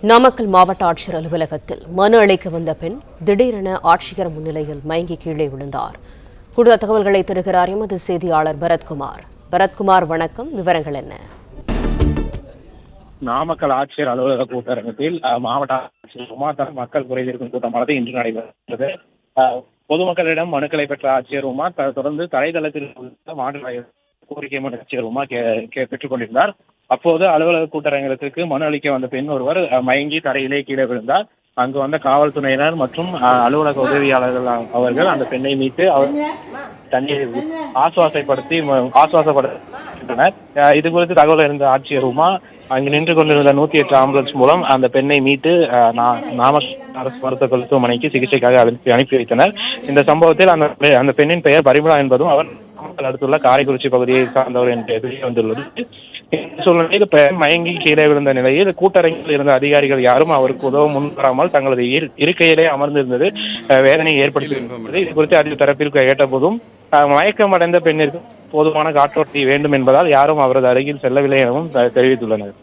நாமக்கல் மாவட்ட ஆட்சியர் அலுவலகத்தில் மனு அளிக்க வந்த பெண் திடீரென ஆட்சியர் முன்னிலையில் மயங்கி கீழே விழுந்தார். கூடுதல் தகவல்களை தருகிறார் எமது செய்தியாளர் பரத்குமார். பரத்குமார், வணக்கம். விவரங்கள் என்ன? நாமக்கல் ஆட்சியர் அலுவலக கூட்டரங்கத்தில் மாவட்ட ஆட்சியர் உமா மக்கள் குறைதீர்க்கும் கூட்டமானது இன்று நடைபெற்றது. பொதுமக்களிடம் மனுக்களை பெற்ற ஆட்சியர் உமா தொடர்ந்து தரைதளத்தில் மாநில கோரிக்கை மனு ஆட்சியர் உமா பெற்றுக் கொண்டிருந்தார். அப்போது அலுவலக கூட்டரங்கத்திற்கு மனு அளிக்க வந்த பெண் ஒருவர் மயங்கி தரையிலே கீழே விழுந்தார். அங்கு வந்த காவல்துறையினர் மற்றும் அலுவலக உதவியாளர்கள் அவர்கள் அந்த பெண்ணை மீட்டு அவர் தண்ணீர் ஆசுவாசப்படுத்தினர். இது குறித்து தகவல் இருந்த ஆட்சியர் உமா அங்கு நின்று கொண்டிருந்த 108 ஆம்புலன்ஸ் மூலம் அந்த பெண்ணை மீட்டு நாமக்கல் அரசு மருத்துவமனைக்கு சிகிச்சைக்காக அனுப்பி வைத்தனர். இந்த சம்பவத்தில் அந்த பெண்ணின் பெயர் பரிமளா என்பதும் அவர் நாமக்கல் அடுத்துள்ள காரைக்குறிச்சி பகுதியை சார்ந்தவர் என்று தெரிய வந்துள்ளது. சூழ்நிலையில் மயங்கி கீழே விழுந்த நிலையில் கூட்டரங்கில் இருந்த அதிகாரிகள் யாரும் அவருக்கு உதவ முன்வராமல் தங்களது இருக்கையிலே அமர்ந்திருந்தது வேதனையை ஏற்படுத்தியிருந்தது. இது குறித்து அதில் தரப்பில் கேட்டபோதும் மயக்கமடைந்த பெண்ணிற்கு போதுமான காற்றோட்டி வேண்டும் என்பதால் யாரும் அவரது அருகில் செல்லவில்லை எனவும் தெரிவித்துள்ளனர்.